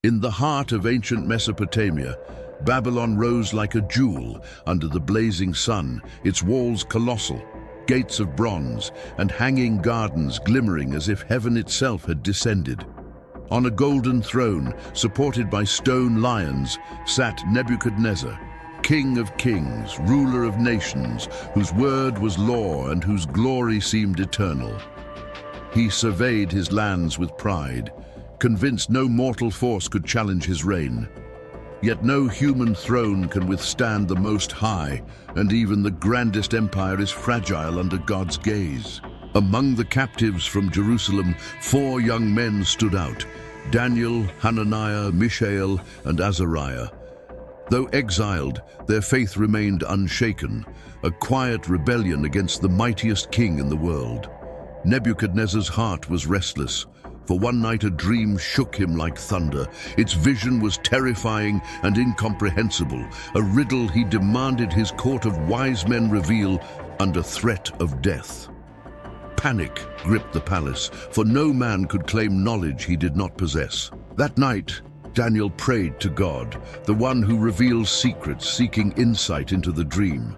In the heart of ancient Mesopotamia, Babylon rose like a jewel under the blazing sun, its walls colossal, gates of bronze, and hanging gardens glimmering as if heaven itself had descended. On a golden throne, supported by stone lions, sat Nebuchadnezzar, King of kings, ruler of nations, whose word was law and whose glory seemed eternal. He surveyed his lands with pride, convinced no mortal force could challenge his reign. Yet no human throne can withstand the Most High, and even the grandest empire is fragile under God's gaze. Among the captives from Jerusalem, 4 young men stood out: Daniel, Hananiah, Mishael, and Azariah. Though exiled, their faith remained unshaken, a quiet rebellion against the mightiest king in the world. Nebuchadnezzar's heart was restless. For one night a dream shook him like thunder. Its vision was terrifying and incomprehensible, a riddle he demanded his court of wise men reveal under threat of death. Panic gripped the palace, for no man could claim knowledge he did not possess. That night, Daniel prayed to God, the one who reveals secrets, seeking insight into the dream.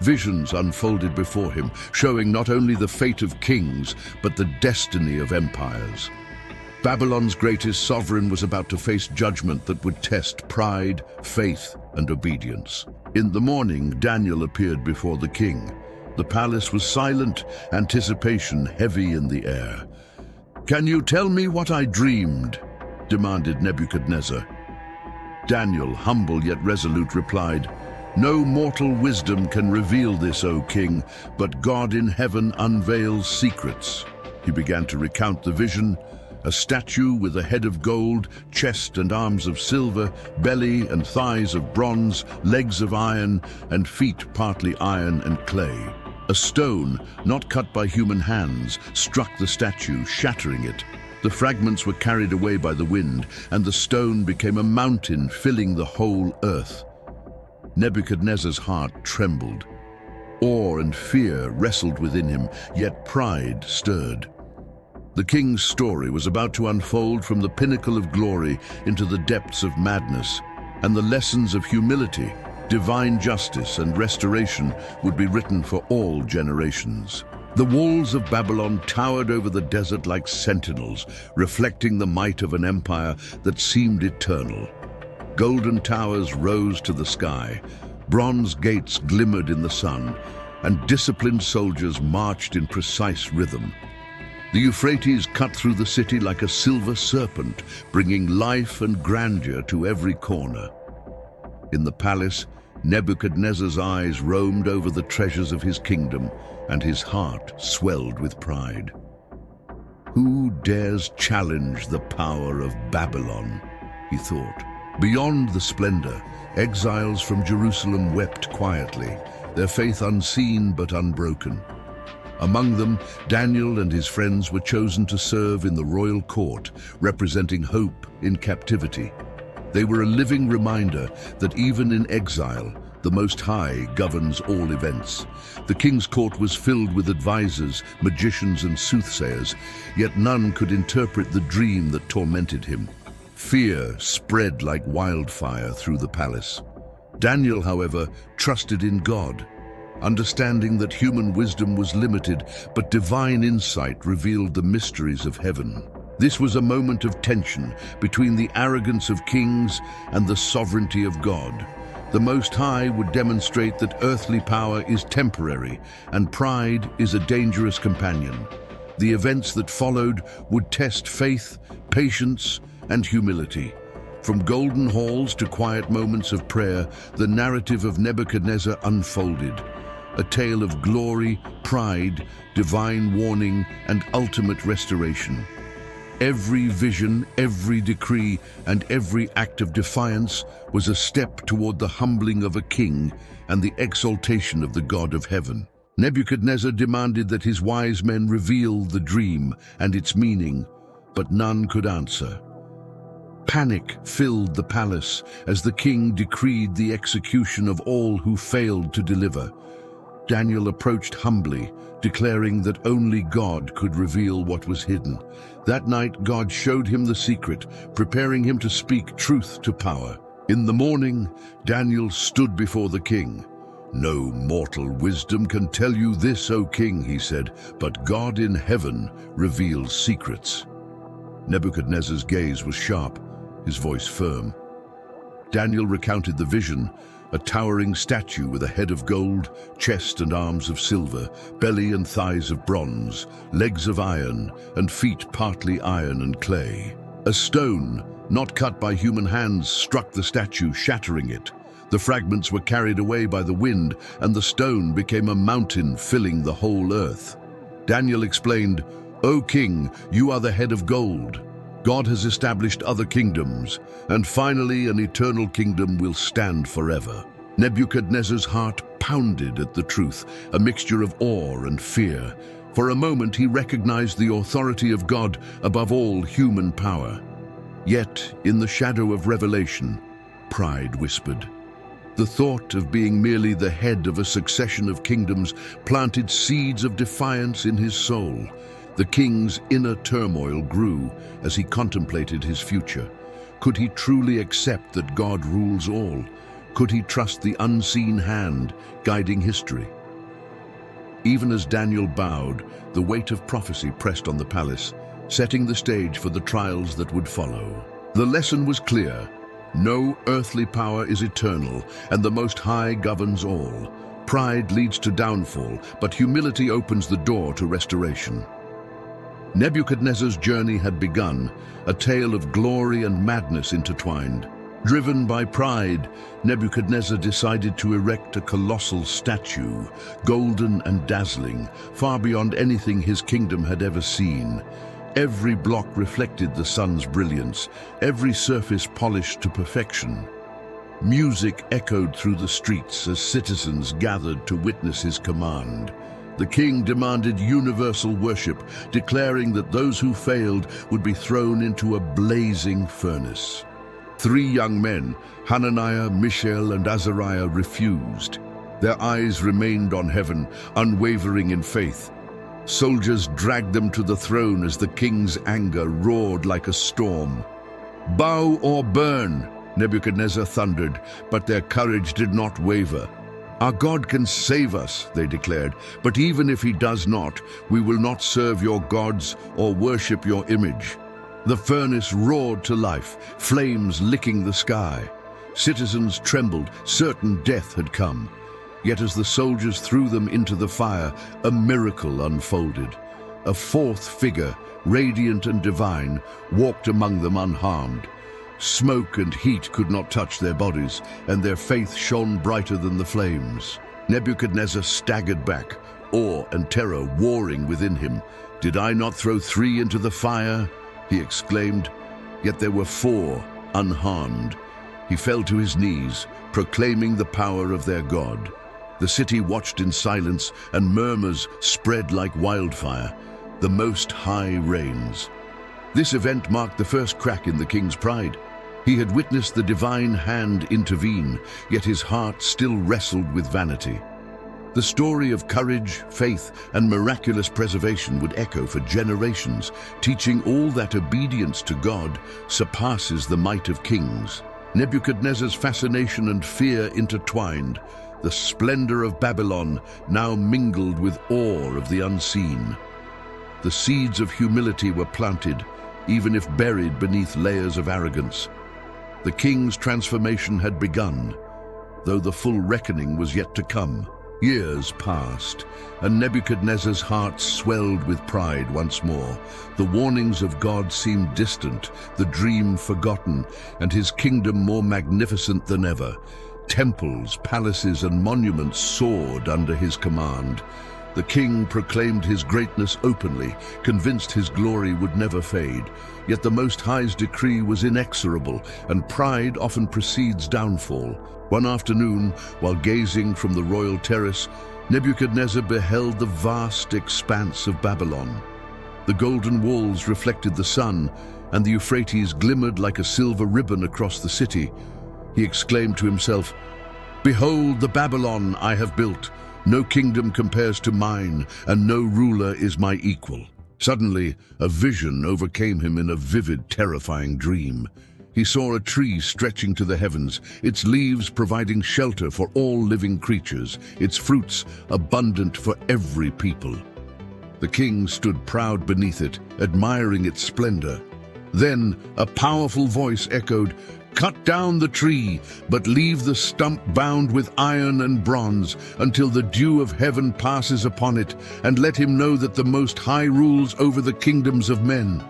Visions unfolded before him, showing not only the fate of kings, but the destiny of empires. Babylon's greatest sovereign was about to face judgment that would test pride, faith, and obedience. In the morning, Daniel appeared before the king. The palace was silent, anticipation heavy in the air. "Can you tell me what I dreamed?" demanded Nebuchadnezzar. Daniel, humble yet resolute, replied, "No mortal wisdom can reveal this, O king, but God in heaven unveils secrets." He began to recount the vision: a statue with a head of gold, chest and arms of silver, belly and thighs of bronze, legs of iron, and feet partly iron and clay. A stone, not cut by human hands, struck the statue, shattering it. The fragments were carried away by the wind, and the stone became a mountain filling the whole earth. Nebuchadnezzar's heart trembled. Awe and fear wrestled within him, yet pride stirred. The king's story was about to unfold from the pinnacle of glory into the depths of madness, and the lessons of humility, divine justice, and restoration would be written for all generations. The walls of Babylon towered over the desert like sentinels, reflecting the might of an empire that seemed eternal. Golden towers rose to the sky, bronze gates glimmered in the sun, and disciplined soldiers marched in precise rhythm. The Euphrates cut through the city like a silver serpent, bringing life and grandeur to every corner. In the palace, Nebuchadnezzar's eyes roamed over the treasures of his kingdom, and his heart swelled with pride. "Who dares challenge the power of Babylon?" he thought. Beyond the splendor, exiles from Jerusalem wept quietly, their faith unseen but unbroken. Among them, Daniel and his friends were chosen to serve in the royal court, representing hope in captivity. They were a living reminder that even in exile, the Most High governs all events. The king's court was filled with advisors, magicians, and soothsayers, yet none could interpret the dream that tormented him. Fear spread like wildfire through the palace. Daniel, however, trusted in God, understanding that human wisdom was limited, but divine insight revealed the mysteries of heaven. This was a moment of tension between the arrogance of kings and the sovereignty of God. The Most High would demonstrate that earthly power is temporary and pride is a dangerous companion. The events that followed would test faith, patience, and humility. From golden halls to quiet moments of prayer, the narrative of Nebuchadnezzar unfolded. A tale of glory, pride, divine warning, and ultimate restoration. Every vision, every decree, and every act of defiance was a step toward the humbling of a king and the exaltation of the God of heaven. Nebuchadnezzar demanded that his wise men reveal the dream and its meaning, but none could answer. Panic filled the palace as the king decreed the execution of all who failed to deliver. Daniel approached humbly, declaring that only God could reveal what was hidden. That night, God showed him the secret, preparing him to speak truth to power. In the morning, Daniel stood before the king. "No mortal wisdom can tell you this, O king," he said, "but God in heaven reveals secrets." Nebuchadnezzar's gaze was sharp, his voice firm. Daniel recounted the vision: a towering statue with a head of gold, chest and arms of silver, belly and thighs of bronze, legs of iron, and feet partly iron and clay. A stone, not cut by human hands, struck the statue, shattering it. The fragments were carried away by the wind, and the stone became a mountain filling the whole earth. Daniel explained, "O king, you are the head of gold. God has established other kingdoms, and finally an eternal kingdom will stand forever." Nebuchadnezzar's heart pounded at the truth, a mixture of awe and fear. For a moment he recognized the authority of God above all human power. Yet, in the shadow of revelation, pride whispered. The thought of being merely the head of a succession of kingdoms planted seeds of defiance in his soul. The king's inner turmoil grew as he contemplated his future. Could he truly accept that God rules all? Could he trust the unseen hand guiding history? Even as Daniel bowed, the weight of prophecy pressed on the palace, setting the stage for the trials that would follow. The lesson was clear: no earthly power is eternal, and the Most High governs all. Pride leads to downfall, but humility opens the door to restoration. Nebuchadnezzar's journey had begun, a tale of glory and madness intertwined. Driven by pride, Nebuchadnezzar decided to erect a colossal statue, golden and dazzling, far beyond anything his kingdom had ever seen. Every block reflected the sun's brilliance, every surface polished to perfection. Music echoed through the streets as citizens gathered to witness his command. The king demanded universal worship, declaring that those who failed would be thrown into a blazing furnace. 3 young men, Hananiah, Mishael, and Azariah, refused. Their eyes remained on heaven, unwavering in faith. Soldiers dragged them to the throne as the king's anger roared like a storm. "Bow or burn," Nebuchadnezzar thundered, but their courage did not waver. "Our God can save us," they declared, "but even if he does not, we will not serve your gods or worship your image." The furnace roared to life, flames licking the sky. Citizens trembled, certain death had come. Yet as the soldiers threw them into the fire, a miracle unfolded. A 4th figure, radiant and divine, walked among them unharmed. Smoke and heat could not touch their bodies, and their faith shone brighter than the flames. Nebuchadnezzar staggered back, awe and terror warring within him. "Did I not throw 3 into the fire?" he exclaimed. Yet there were 4 unharmed. He fell to his knees, proclaiming the power of their God. The city watched in silence, and murmurs spread like wildfire. The Most High reigns. This event marked the first crack in the king's pride. He had witnessed the divine hand intervene, yet his heart still wrestled with vanity. The story of courage, faith, and miraculous preservation would echo for generations, teaching all that obedience to God surpasses the might of kings. Nebuchadnezzar's fascination and fear intertwined. The splendor of Babylon now mingled with awe of the unseen. The seeds of humility were planted, even if buried beneath layers of arrogance. The king's transformation had begun, though the full reckoning was yet to come. Years passed, and Nebuchadnezzar's heart swelled with pride once more. The warnings of God seemed distant, the dream forgotten, and his kingdom more magnificent than ever. Temples, palaces, and monuments soared under his command. The king proclaimed his greatness openly, convinced his glory would never fade. Yet the Most High's decree was inexorable, and pride often precedes downfall. One afternoon, while gazing from the royal terrace, Nebuchadnezzar beheld the vast expanse of Babylon. The golden walls reflected the sun, and the Euphrates glimmered like a silver ribbon across the city. He exclaimed to himself, "Behold the Babylon I have built, No kingdom compares to mine, and no ruler is my equal." Suddenly, a vision overcame him in a vivid, terrifying dream. He saw a tree stretching to the heavens, its leaves providing shelter for all living creatures, its fruits abundant for every people. The king stood proud beneath it, admiring its splendor. Then a powerful voice echoed, "Cut down the tree, but leave the stump bound with iron and bronze until the dew of heaven passes upon it, and let him know that the Most High rules over the kingdoms of men."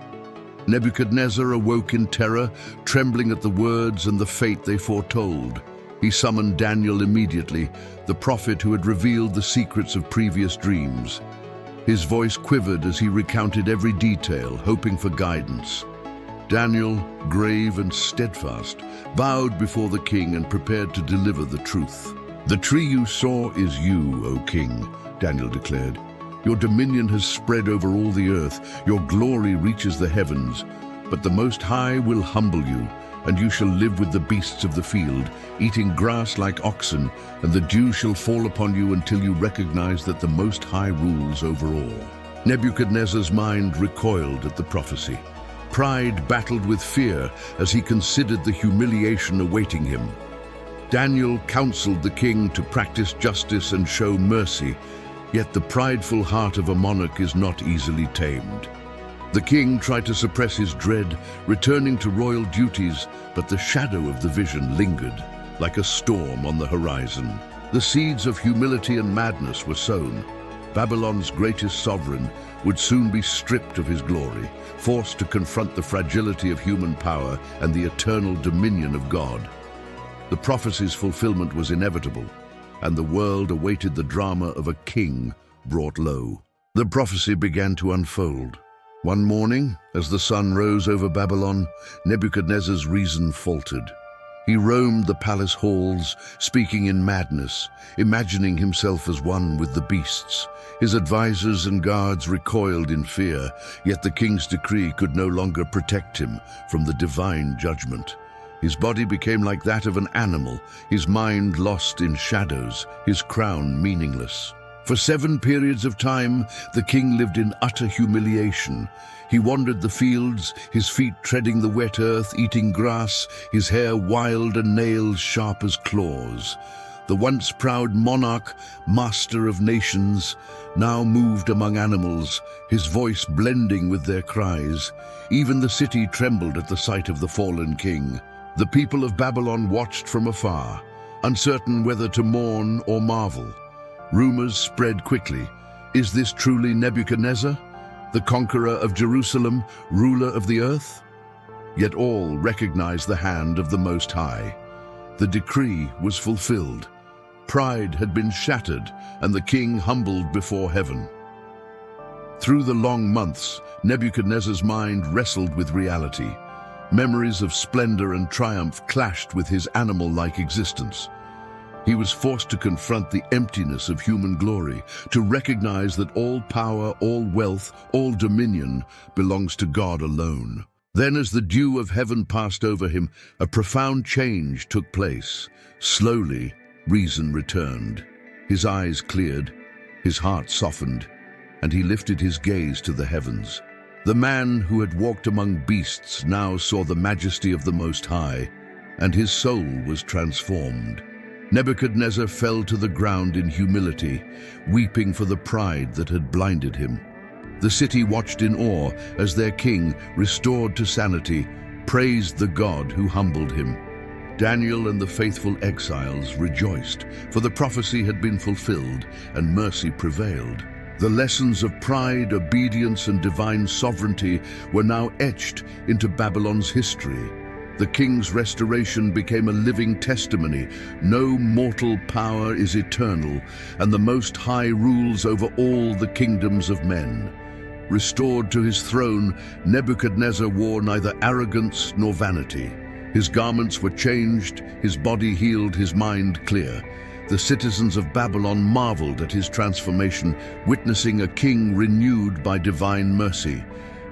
Nebuchadnezzar awoke in terror, trembling at the words and the fate they foretold. He summoned Daniel immediately, the prophet who had revealed the secrets of previous dreams. His voice quivered as he recounted every detail, hoping for guidance. Daniel, grave and steadfast, bowed before the king and prepared to deliver the truth. "The tree you saw is you, O king," Daniel declared. "Your dominion has spread over all the earth, your glory reaches the heavens. But the Most High will humble you, and you shall live with the beasts of the field, eating grass like oxen, and the dew shall fall upon you until you recognize that the Most High rules over all." Nebuchadnezzar's mind recoiled at the prophecy. Pride battled with fear as he considered the humiliation awaiting him. Daniel counseled the king to practice justice and show mercy, yet the prideful heart of a monarch is not easily tamed. The king tried to suppress his dread, returning to royal duties, but the shadow of the vision lingered, like a storm on the horizon. The seeds of humility and madness were sown. Babylon's greatest sovereign would soon be stripped of his glory, forced to confront the fragility of human power and the eternal dominion of God. The prophecy's fulfillment was inevitable, and the world awaited the drama of a king brought low. The prophecy began to unfold. One morning, as the sun rose over Babylon, Nebuchadnezzar's reason faltered. He roamed the palace halls, speaking in madness, imagining himself as one with the beasts. His advisors and guards recoiled in fear, yet the king's decree could no longer protect him from the divine judgment. His body became like that of an animal, his mind lost in shadows, his crown meaningless. For 7 periods of time, the king lived in utter humiliation. He wandered the fields, his feet treading the wet earth, eating grass, his hair wild and nails sharp as claws. The once proud monarch, master of nations, now moved among animals, his voice blending with their cries. Even the city trembled at the sight of the fallen king. The people of Babylon watched from afar, uncertain whether to mourn or marvel. Rumors spread quickly. Is this truly Nebuchadnezzar, the conqueror of Jerusalem, ruler of the earth? Yet all recognized the hand of the Most High. The decree was fulfilled. Pride had been shattered, and the king humbled before heaven. Through the long months, Nebuchadnezzar's mind wrestled with reality. Memories of splendor and triumph clashed with his animal-like existence. He was forced to confront the emptiness of human glory, to recognize that all power, all wealth, all dominion belongs to God alone. Then, as the dew of heaven passed over him, a profound change took place. Slowly, reason returned. His eyes cleared, his heart softened, and he lifted his gaze to the heavens. The man who had walked among beasts now saw the majesty of the Most High, and his soul was transformed. Nebuchadnezzar fell to the ground in humility, weeping for the pride that had blinded him. The city watched in awe as their king, restored to sanity, praised the God who humbled him. Daniel and the faithful exiles rejoiced, for the prophecy had been fulfilled and mercy prevailed. The lessons of pride, obedience, and divine sovereignty were now etched into Babylon's history. The king's restoration became a living testimony. No mortal power is eternal, and the Most High rules over all the kingdoms of men. Restored to his throne, Nebuchadnezzar wore neither arrogance nor vanity. His garments were changed, his body healed, his mind clear. The citizens of Babylon marveled at his transformation, witnessing a king renewed by divine mercy.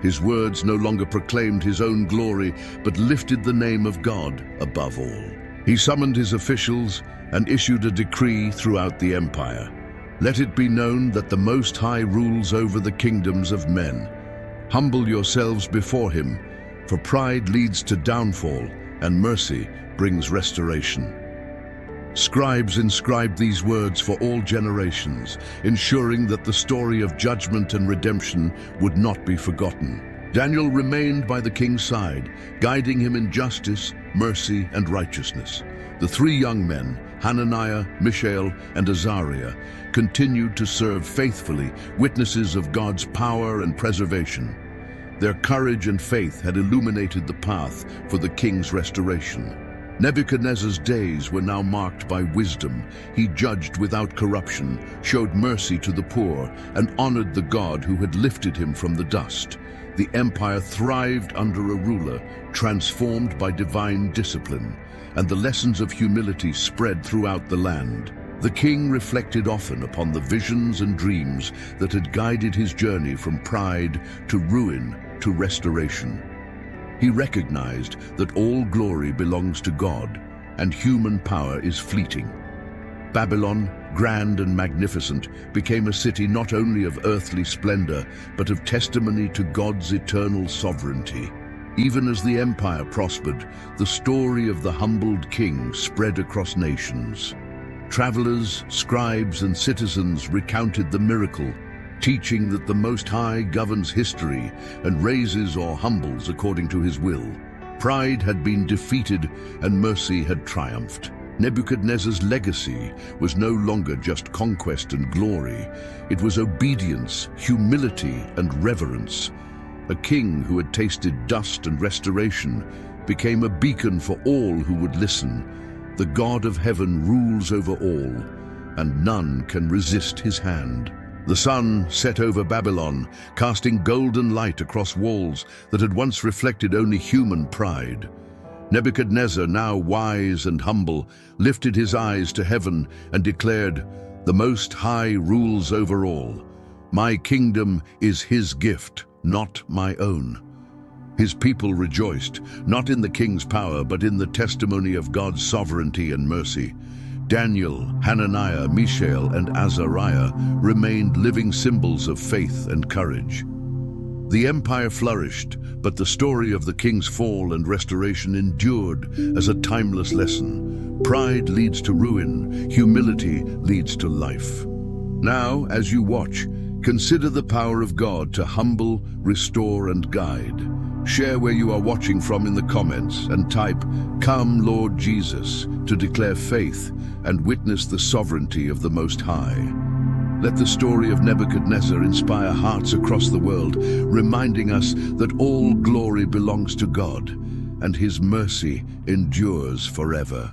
His words no longer proclaimed his own glory, but lifted the name of God above all. He summoned his officials and issued a decree throughout the empire. Let it be known that the Most High rules over the kingdoms of men. Humble yourselves before him, for pride leads to downfall, and mercy brings restoration. Scribes inscribed these words for all generations, ensuring that the story of judgment and redemption would not be forgotten. Daniel remained by the king's side, guiding him in justice, mercy, and righteousness. The three young men, Hananiah, Mishael, and Azariah, continued to serve faithfully, witnesses of God's power and preservation. Their courage and faith had illuminated the path for the king's restoration. Nebuchadnezzar's days were now marked by wisdom. He judged without corruption, showed mercy to the poor, and honored the God who had lifted him from the dust. The empire thrived under a ruler, transformed by divine discipline, and the lessons of humility spread throughout the land. The king reflected often upon the visions and dreams that had guided his journey from pride to ruin to restoration. He recognized that all glory belongs to God, and human power is fleeting. Babylon, grand and magnificent, became a city not only of earthly splendor, but of testimony to God's eternal sovereignty. Even as the empire prospered, the story of the humbled king spread across nations. Travelers, scribes, and citizens recounted the miracle, teaching that the Most High governs history and raises or humbles according to his will. Pride had been defeated and mercy had triumphed. Nebuchadnezzar's legacy was no longer just conquest and glory. It was obedience, humility, and reverence. A king who had tasted dust and restoration became a beacon for all who would listen. The God of heaven rules over all, and none can resist his hand. The sun set over Babylon, casting golden light across walls that had once reflected only human pride. Nebuchadnezzar, now wise and humble, lifted his eyes to heaven and declared, "The Most High rules over all. My kingdom is his gift, not my own." His people rejoiced, not in the king's power, but in the testimony of God's sovereignty and mercy. Daniel, Hananiah, Mishael, and Azariah remained living symbols of faith and courage. The empire flourished, but the story of the king's fall and restoration endured as a timeless lesson. Pride leads to ruin, humility leads to life. Now, as you watch, consider the power of God to humble, restore, and guide. Share where you are watching from in the comments and type, "Come, Lord Jesus," to declare faith and witness the sovereignty of the Most High. Let the story of Nebuchadnezzar inspire hearts across the world, reminding us that all glory belongs to God and his mercy endures forever.